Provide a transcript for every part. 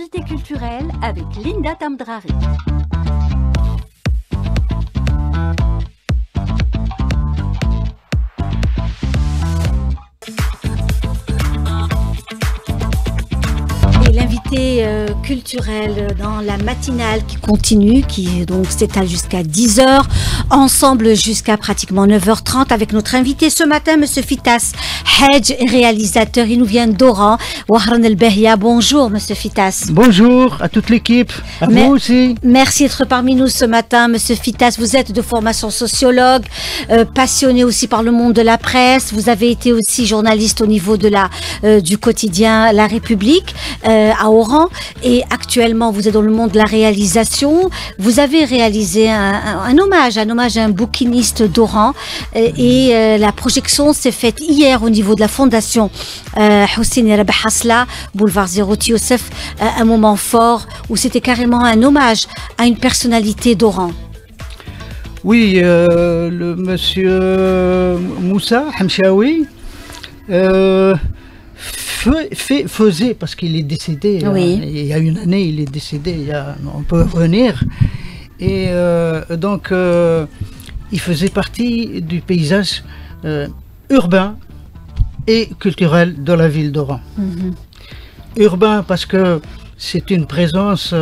Invité culturel avec Linda Tamdrari. L'invité culturel dans la matinale qui continue, qui donc s'étale jusqu'à 10h, ensemble jusqu'à pratiquement 9h30 avec notre invité ce matin, Monsieur Fitas Hedj, réalisateur, il nous vient d'Oran, Wahran El Behia. Bonjour Monsieur Fitas. Bonjour à toute l'équipe, à vous aussi. Merci d'être parmi nous ce matin, Monsieur Fitas. Vous êtes de formation sociologue, passionné aussi par le monde de la presse. Vous avez été aussi journaliste au niveau de du quotidien La République à Oran, et actuellement vous êtes dans le monde de la réalisation. Vous avez réalisé un hommage à un bouquiniste d'Oran, et la projection s'est faite hier au niveau de la fondation Hossein Rabah Hasla, boulevard Zérouti Youssef, un moment fort où c'était carrément un hommage à une personnalité d'Oran. Oui, le monsieur Moussa Hamchaoui faisait, parce qu'il est décédé, oui. Il y a une année, il est décédé, on peut revenir, et donc il faisait partie du paysage urbain et culturel de la ville d'Oran. Urbain parce que c'est une présence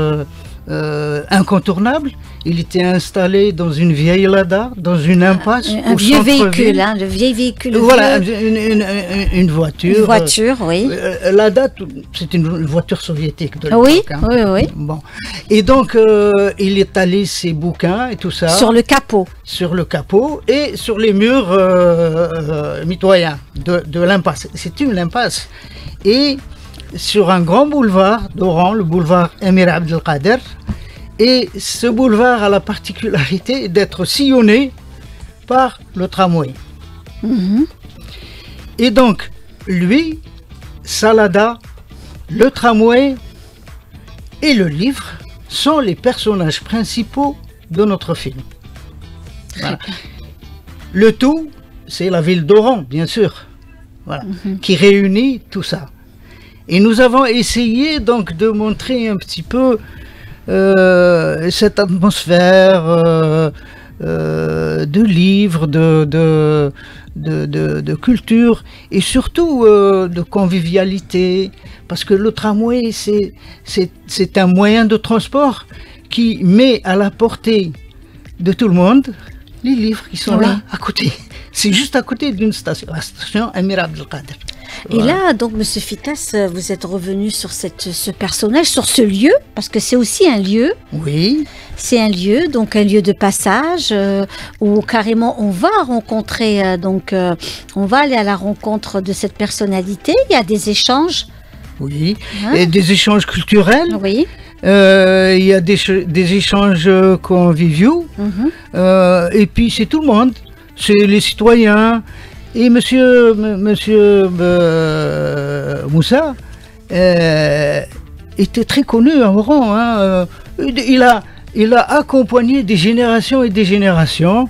incontournable. Il était installé dans une vieille lada, dans une impasse. Un vieux véhicule, le vieil véhicule. Voilà, une voiture. Une voiture, oui. Lada, c'est une voiture soviétique de l'époque. Oui, hein. oui. Bon. Et donc, il étalait ses bouquins et tout ça. Sur le capot. Sur le capot et sur les murs mitoyens de l'impasse. C'est une impasse. Et sur un grand boulevard d'Oran, le boulevard Emir Abdelkader. Et ce boulevard a la particularité d'être sillonné par le tramway. Et donc, lui, Salada, le tramway et le livre sont les personnages principaux de notre film. Voilà. Le tout, c'est la ville d'Oran, bien sûr, voilà, qui réunit tout ça. Et nous avons essayé donc de montrer un petit peu cette atmosphère de livres, de culture, et surtout de convivialité, parce que le tramway c'est un moyen de transport qui met à la portée de tout le monde les livres qui sont là à côté. C'est juste à côté d'une station, la station Emir Abdelkader. Et là, donc, Monsieur Fitas, vous êtes revenu sur ce personnage, sur ce lieu, parce que c'est aussi un lieu. Oui. C'est un lieu, donc un lieu de passage, où carrément on va rencontrer, on va aller à la rencontre de cette personnalité. Il y a des échanges. Oui, et des échanges culturels. Oui. Il y a des échanges conviviaux. Et puis c'est tout le monde, c'est les citoyens. Et monsieur Moussa était très connu à Oran. Hein. Il a accompagné des générations et des générations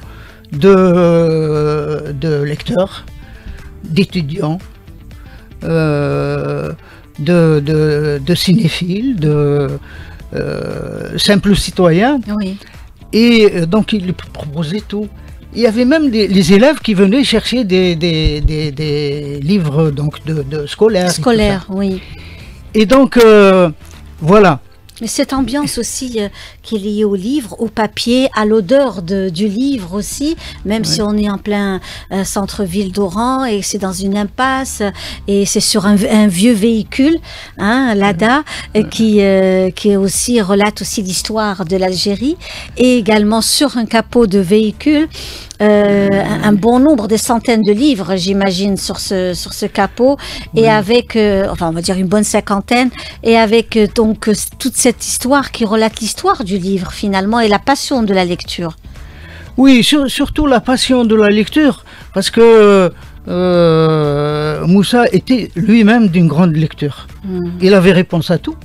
de lecteurs, d'étudiants, de cinéphiles, de simples citoyens. Oui. Et donc il proposait tout. Il y avait même les élèves qui venaient chercher des livres donc de scolaires. Scolaires, oui. Et donc, voilà. Mais cette ambiance aussi qui est liée au livre, au papier, à l'odeur du livre aussi, même si on est en plein centre-ville d'Oran et c'est dans une impasse et c'est sur un vieux véhicule, hein, Lada, qui aussi relate aussi l'histoire de l'Algérie, et également sur un capot de véhicule. Un bon nombre, des centaines de livres, j'imagine, sur ce capot, et avec, enfin, on va dire une bonne cinquantaine, et avec donc toute cette histoire qui relate l'histoire du livre finalement et la passion de la lecture. Oui, surtout la passion de la lecture, parce que Moussa était lui-même d'une grande lecture. Il avait réponse à tout.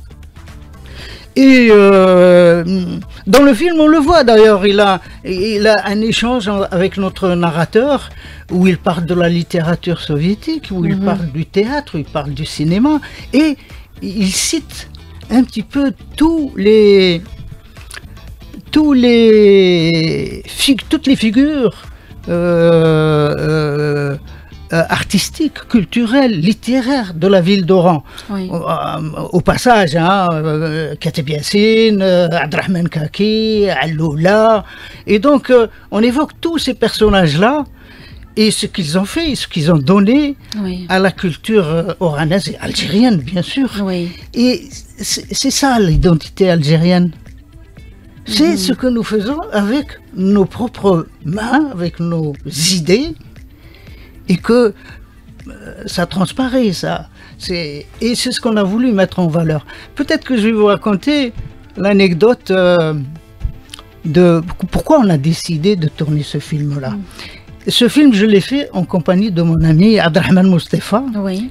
Et dans le film, on le voit d'ailleurs, il a un échange avec notre narrateur où il parle de la littérature soviétique, où il parle du théâtre, où il parle du cinéma, et il cite un petit peu toutes les figures artistiques, culturelles, littéraires de la ville d'Oran. Oui. Au passage, Kateb Yassine, Abdrahman Kaki, Alloula. Et donc, on évoque tous ces personnages-là et ce qu'ils ont fait, ce qu'ils ont donné à la culture oranaise et algérienne, bien sûr. Oui. Et c'est ça l'identité algérienne. C'est ce que nous faisons avec nos propres mains, avec nos idées, et que ça transparaît, ça. Et c'est ce qu'on a voulu mettre en valeur. Peut-être que je vais vous raconter l'anecdote de pourquoi on a décidé de tourner ce film-là. Ce film, je l'ai fait en compagnie de mon ami Abdrahman Moustapha,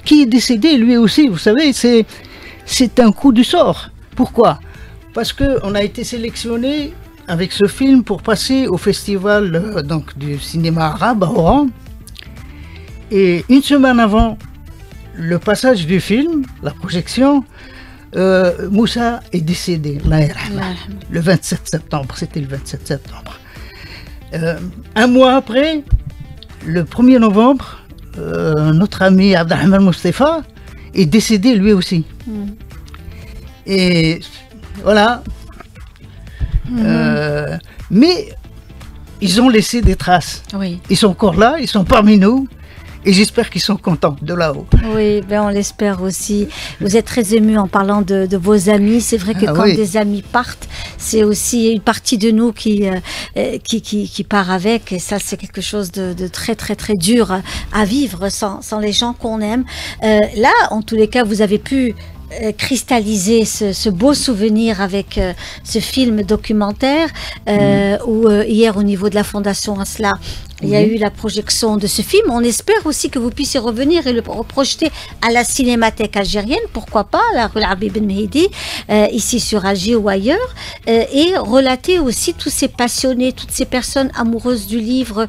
qui est décédé lui aussi. Vous savez, c'est un coup du sort. Pourquoi ? Parce qu'on a été sélectionné avec ce film pour passer au festival du cinéma arabe à Oran. Et une semaine avant le passage du film, la projection, Moussa est décédé, le 27 septembre. C'était le 27 septembre. Un mois après, le 1er novembre, notre ami Abdrahman Moustapha est décédé lui aussi. Et voilà. Mais ils ont laissé des traces. Oui. Ils sont encore là, ils sont parmi nous. Et j'espère qu'ils sont contents de là-haut. Oui, ben on l'espère aussi. Vous êtes très ému en parlant de vos amis. C'est vrai que quand des amis partent, c'est aussi une partie de nous qui part avec. Et ça, c'est quelque chose de très, très, très dur à vivre sans les gens qu'on aime. Là, en tous les cas, vous avez pu cristalliser ce beau souvenir avec ce film documentaire où hier au niveau de la Fondation Asla il y a eu la projection de ce film. On espère aussi que vous puissiez revenir et le projeter à la Cinémathèque algérienne, pourquoi pas, à la rue Habib Ben Mehdi, ici sur Alger ou ailleurs, et relater aussi tous ces passionnés, toutes ces personnes amoureuses du livre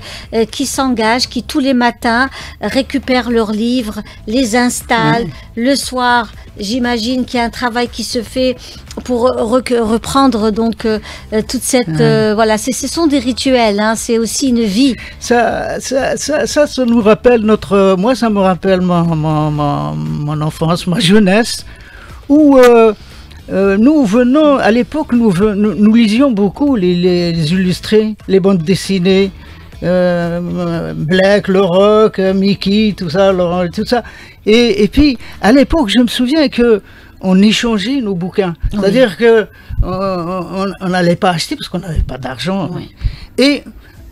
qui s'engagent, qui tous les matins récupèrent leurs livres, les installent, le soir. J'imagine qu'il y a un travail qui se fait pour reprendre donc toute cette voilà, ce sont des rituels, hein, c'est aussi une vie. Ça nous rappelle moi ça me rappelle mon enfance, ma jeunesse, où nous venons à l'époque, nous lisions beaucoup les illustrés, les bandes dessinées. Black, le rock, Mickey, tout ça, Laurent, tout ça. Et puis, à l'époque, je me souviens que on échangeait nos bouquins. C'est-à-dire que on n'allait pas acheter parce qu'on n'avait pas d'argent. Et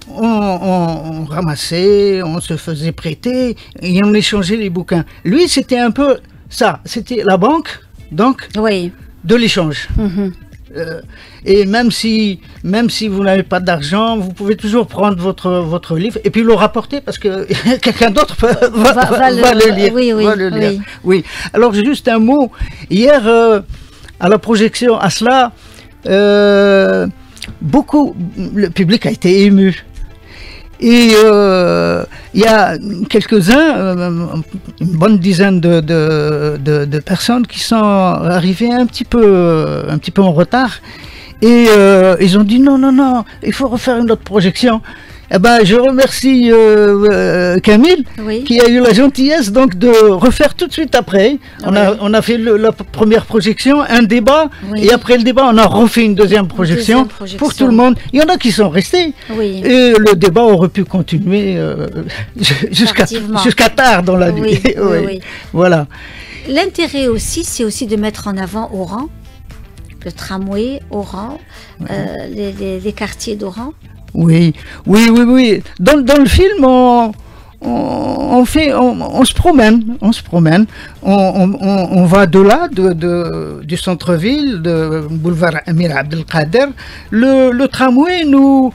on ramassait, on se faisait prêter et on échangeait les bouquins. Lui, c'était un peu ça. C'était la banque, donc, de l'échange. Et même si vous n'avez pas d'argent, vous pouvez toujours prendre votre livre et puis le rapporter parce que quelqu'un d'autre va le lire. Oui. Alors juste un mot. Hier, à la projection à cela, le public a été ému. Et il y a quelques-uns, une bonne dizaine de personnes qui sont arrivées un petit peu en retard. Et ils ont dit non, il faut refaire une autre projection. Eh ben, je remercie Camille qui a eu la gentillesse donc de refaire tout de suite après. On a fait la première projection, un débat, et après le débat, on a refait une deuxième projection pour tout le monde. Il y en a qui sont restés. Et le débat aurait pu continuer jusqu'à tard dans la nuit. Voilà. L'intérêt aussi, c'est aussi de mettre en avant Oran, le tramway Oran, les quartiers d'Oran. Oui. Dans le film, on se promène. On va de là, du centre-ville, de boulevard Amir Abdelkader. Le tramway nous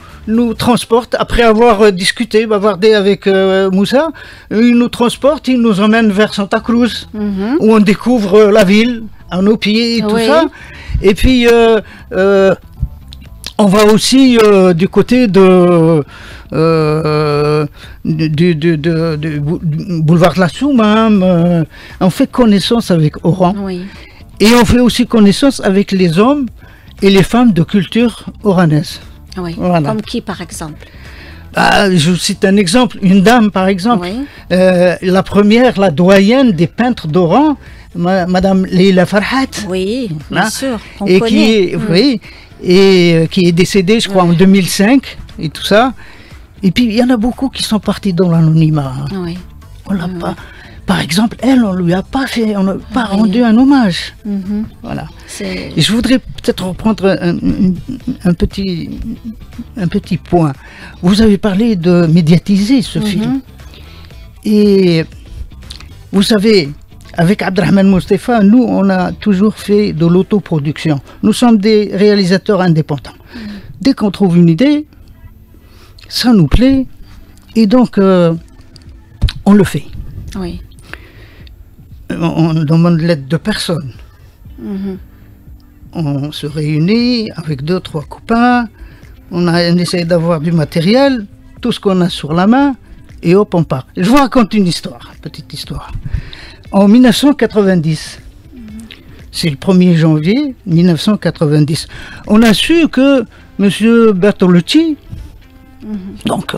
transporte, après avoir discuté, bavardé avec Moussa, il nous transporte, il nous emmène vers Santa Cruz, où on découvre la ville, à nos pieds et tout ça. Et puis, on va aussi du côté du boulevard de la Soumam. On fait connaissance avec Oran. Et on fait aussi connaissance avec les hommes et les femmes de culture oranaise. Oui. Voilà. Comme qui, par exemple? Je vous cite un exemple, une dame par exemple, Oui. la première, la doyenne des peintres d'Oran, Madame Leila Farhat, Oui, bien hein, sûr. On et connaît. qui est, oui, et qui est décédée, je crois, en 2005 et tout ça. Et puis il y en a beaucoup qui sont partis dans l'anonymat. Hein. Oui. On l'a pas. Par exemple, elle, on lui a pas fait, on n'a pas Oui. rendu un hommage. Mhm. Voilà. C'est- Et je voudrais peut-être reprendre un petit point. Vous avez parlé de médiatiser ce film. Et vous savez, avec Abdrahman Mostefa, nous, on a toujours fait de l'autoproduction. Nous sommes des réalisateurs indépendants. Dès qu'on trouve une idée, ça nous plaît, et donc on le fait. Oui. On demande l'aide de personne. Mhm. On se réunit avec 2-3 copains, on essaie d'avoir du matériel, tout ce qu'on a sur la main, et hop, on part. Je vous raconte une histoire, une petite histoire. En 1990, c'est le 1er janvier 1990, on a su que M. Bertolucci, donc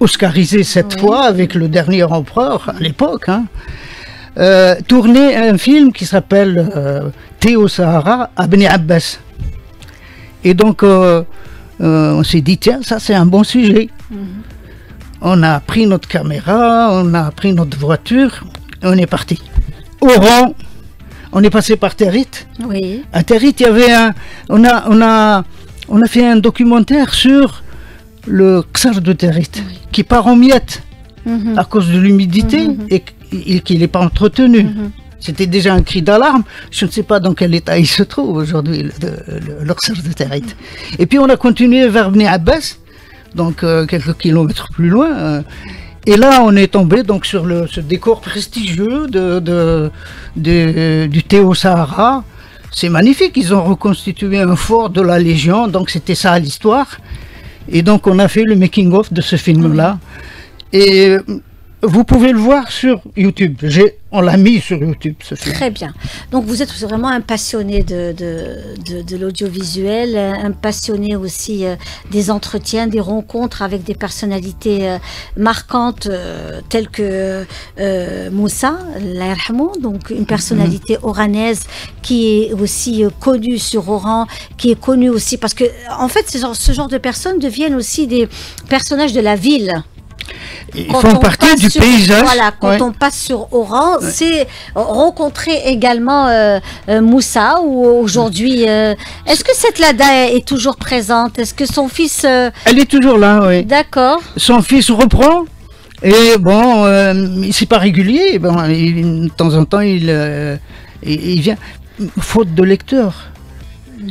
oscarisé cette Oui. fois avec le dernier empereur à l'époque, hein, tournait un film qui s'appelle Thé au Sahara à Beni Abbas. Et donc on s'est dit, tiens, ça c'est un bon sujet. On a pris notre caméra, on a pris notre voiture, et on est parti. Oran, on est passé par Territ. Oui. À Territ, il y avait on a fait un documentaire sur le Ksar de Territ, qui part en miettes Mhm. à cause de l'humidité et qu'il n'est pas entretenu. C'était déjà un cri d'alarme. Je ne sais pas dans quel état il se trouve aujourd'hui, le Ksar de Territ. Et puis on a continué vers Beni Abbas, donc quelques kilomètres plus loin. Et là, on est tombé donc sur ce décor prestigieux du Thé au Sahara. C'est magnifique, ils ont reconstitué un fort de la Légion, donc c'était ça l'histoire. Et donc on a fait le making-of de ce film-là. Et vous pouvez le voir sur YouTube. On l'a mis sur YouTube, ce film. Très bien. Donc vous êtes vraiment un passionné de l'audiovisuel, un passionné aussi des entretiens, des rencontres avec des personnalités marquantes telles que Moussa, Allah yarhamou, donc une personnalité oranaise qui est aussi connue sur Oran, qui est connue aussi parce que en fait ce genre de personnes deviennent aussi des personnages de la ville. Ils Quand font on partie passe du sur- paysage. Voilà, quand Ouais. on passe sur Oran, c'est rencontrer également Moussa, ou aujourd'hui, est-ce que cette Lada est toujours présente? Est-ce que son fils... Elle est toujours là, oui. D'accord. Son fils reprend. Et bon, c'est pas régulier. Bon, de temps en temps, il vient. Faute de lecteurs.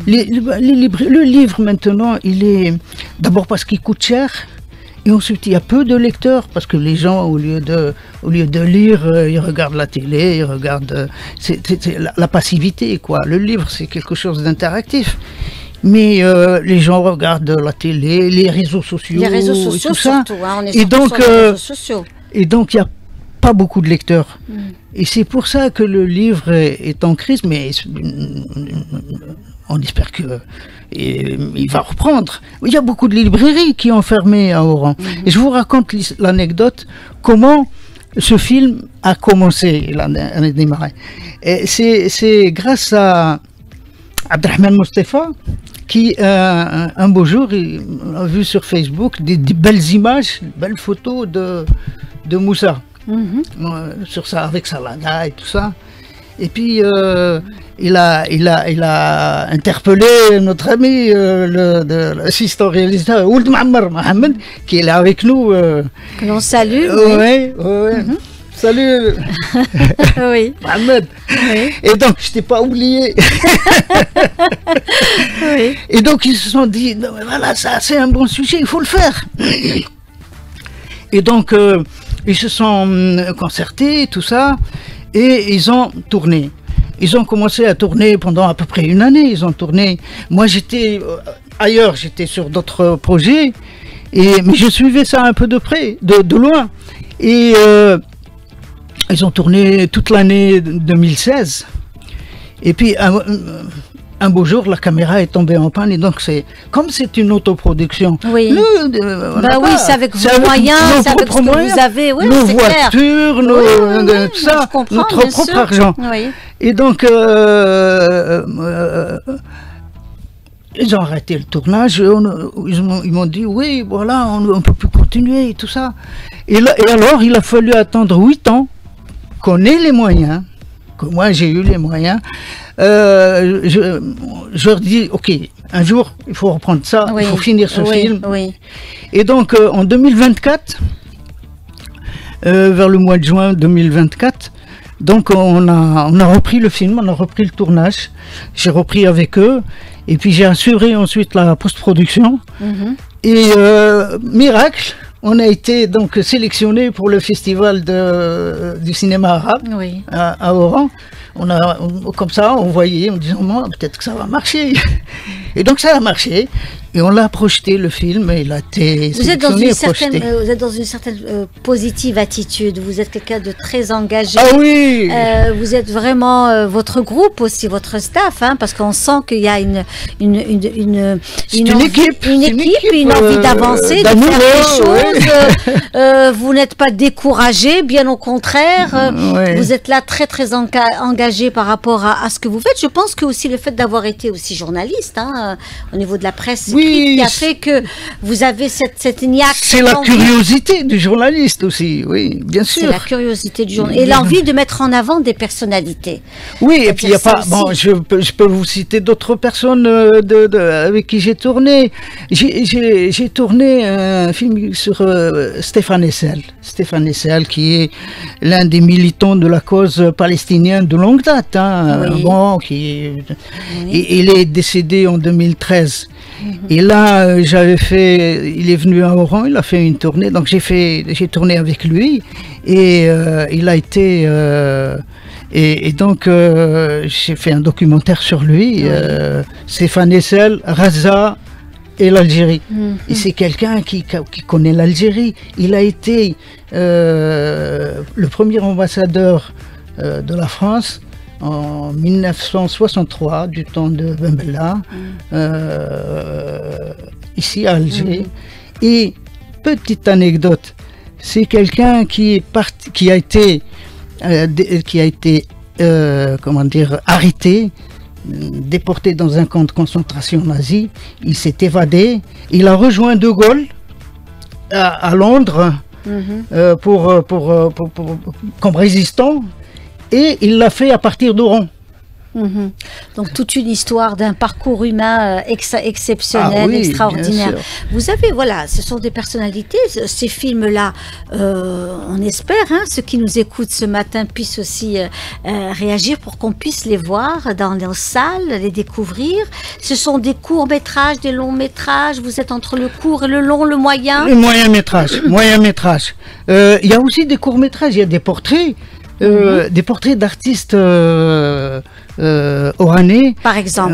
Le livre maintenant, il est d'abord parce qu'il coûte cher. Et ensuite, il y a peu de lecteurs parce que les gens, au lieu de lire, ils regardent la télé, ils regardent. C'est la passivité, quoi. Le livre, c'est quelque chose d'interactif. Mais les gens regardent la télé, les réseaux sociaux, Les réseaux et sociaux tout ça. surtout, hein, on est Et surtout donc, sur les réseaux sociaux. Et donc, il n'y a pas beaucoup de lecteurs. Et c'est pour ça que le livre est en crise, mais on espère qu'il va reprendre. Il y a beaucoup de librairies qui ont fermé à Oran. Et je vous raconte l'anecdote, comment ce film a commencé, il a démarré. Et c'est grâce à Abdrahman Mostefa, qui un beau jour il a vu sur Facebook des belles images, belles photos de Moussa. Sur ça, avec sa lada et tout ça. Et puis il a interpellé notre ami, l'assistant réalisateur Ould Ma'ammar Mohamed, qui est là avec nous. Que l'on salue. Ouais. Salut Oui. Mohamed. Oui. Et donc je t'ai pas oublié. Oui. Et donc ils se sont dit, non, mais voilà, ça c'est un bon sujet, il faut le faire. Et donc ils se sont concertés, tout ça, et ils ont tourné. Ils ont commencé à tourner pendant à peu près une année. Ils ont tourné. Moi, j'étais ailleurs, j'étais sur d'autres projets, mais je suivais ça un peu de près, de loin. Et ils ont tourné toute l'année 2016. Et puis, un beau jour, la caméra est tombée en panne et donc comme c'est une autoproduction. Oui. Oui, c'est avec vos moyens, c'est avec ce que vous avez. Oui, nos voitures, tout ça, notre propre argent. Oui. Et donc, ils ont arrêté le tournage. Ils m'ont dit oui, voilà, on ne peut plus continuer et tout ça. Et alors, il a fallu attendre 8 ans qu'on ait les moyens, que moi j'ai eu les moyens. Je leur dis, ok, un jour, il faut reprendre ça, il faut finir ce film. Oui. Et donc, en 2024, vers le mois de juin 2024, donc on a repris le film, on a repris le tournage. J'ai repris avec eux, et puis j'ai assuré ensuite la post-production. Et miracle, on a été donc sélectionné pour le festival du cinéma arabe à Oran. Comme ça, on voyait, en disant, peut-être que ça va marcher. Et donc ça a marché. Et on l'a projeté, le film, et il a été sélectionné et projeté. Vous êtes dans une certaine positive attitude. Vous êtes quelqu'un de très engagé. Ah oui. Vous êtes vraiment votre groupe aussi, votre staff, hein, parce qu'on sent qu'il y a une équipe, une envie d'avancer, de faire des choses. Vous n'êtes pas découragé, bien au contraire. Vous êtes là très très engagé par rapport à ce que vous faites. Je pense que aussi le fait d'avoir été aussi journaliste, hein, au niveau de la presse. Qui a fait que vous avez cette niaque. C'est la curiosité du journaliste aussi, oui, bien sûr. C'est la curiosité du journaliste. Et l'envie de mettre en avant des personnalités. Oui, et puis il n'y a pas. Bon, je peux vous citer d'autres personnes avec qui j'ai tourné. J'ai tourné un film sur Stéphane Hessel. Stéphane Hessel, qui est l'un des militants de la cause palestinienne de longue date. Hein, il est décédé en 2013. Et là, il est venu à Oran, il a fait une tournée, donc j'ai tourné avec lui, et il a été, et donc j'ai fait un documentaire sur lui, Stéphane Hessel, Raza et l'Algérie. Et c'est quelqu'un qui connaît l'Algérie. Il a été le premier ambassadeur de la France en 1963, du temps de Ben Bella, ici à Alger. Et petite anecdote, c'est quelqu'un qui a été arrêté, déporté dans un camp de concentration nazi. Il s'est évadé. Il a rejoint De Gaulle à Londres comme résistant. Et il l'a fait à partir d'Oran. Donc toute une histoire d'un parcours humain exceptionnel, extraordinaire. Vous avez, ce sont des personnalités. Ces films-là, on espère, hein, ceux qui nous écoutent ce matin puissent aussi réagir pour qu'on puisse les voir dans nos salles, les découvrir. Ce sont des courts-métrages, des longs-métrages. Vous êtes entre le court et le long, le moyen. Le moyen-métrage. Il y a aussi des courts-métrages, il y a des portraits. Des portraits d'artistes oranais. Par exemple.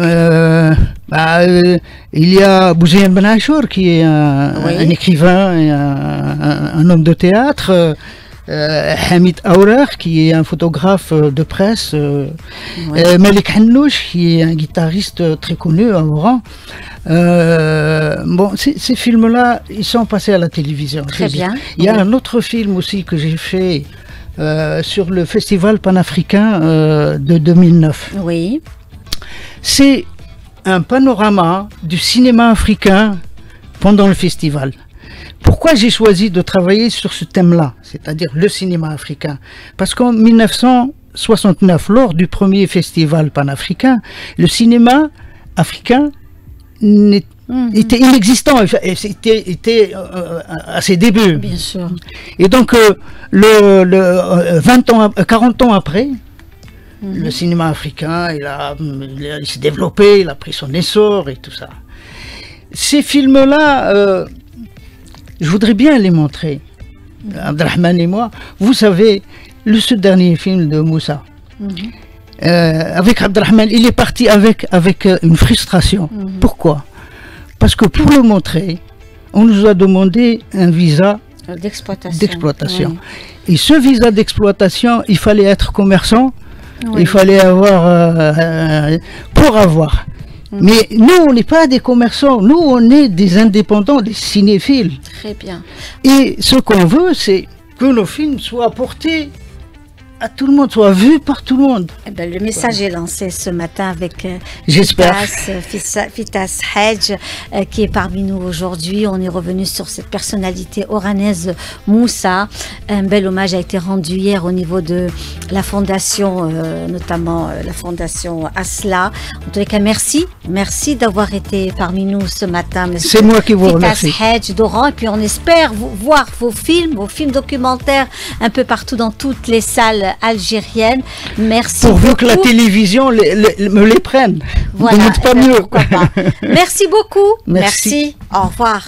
Il y a Bouzaïen Ben Achour qui est un écrivain et un homme de théâtre. Hamid Aourar qui est un photographe de presse. Malik Hannouch qui est un guitariste très connu à Oran. Ces films-là, ils sont passés à la télévision. Très bien. Il y a un autre film aussi que j'ai fait sur le festival panafricain de 2009. Oui. C'est un panorama du cinéma africain pendant le festival. Pourquoi j'ai choisi de travailler sur ce thème-là, c'est-à-dire le cinéma africain? Parce qu'en 1969, lors du premier festival panafricain, le cinéma africain était inexistant, était à ses débuts. Bien sûr. Et donc, 40 ans après, le cinéma africain, il s'est développé, il a pris son essor et tout ça. Ces films-là, je voudrais bien les montrer, Abdelrahman et moi. Vous savez, ce dernier film de Moussa, avec Abdelrahman, il est parti avec une frustration. Pourquoi? Parce que pour le montrer, on nous a demandé un visa d'exploitation. Oui. Et ce visa d'exploitation, il fallait être commerçant Oui. Il fallait avoir pour avoir. Mais nous, on n'est pas des commerçants, nous, on est des indépendants, des cinéphiles. Très bien. Et ce qu'on veut, c'est que nos films soient apportés à tout le monde, soient vus par tout le monde. Eh ben, le message est lancé ce matin avec J'espère. Fitas Hedge qui est parmi nous aujourd'hui. On est revenu sur cette personnalité oranaise Moussa. Un bel hommage a été rendu hier au niveau de la fondation, notamment la fondation Asla. En tous les cas, merci. Merci d'avoir été parmi nous ce matin. C'est moi qui vous remercie. Fitas Hedge d'Oran. Et puis on espère voir vos films documentaires un peu partout dans toutes les salles algérienne. Merci pourvu beaucoup. Que la télévision me les prenne. Voilà, pas mieux. Pourquoi pas. Merci beaucoup. Merci. Au revoir.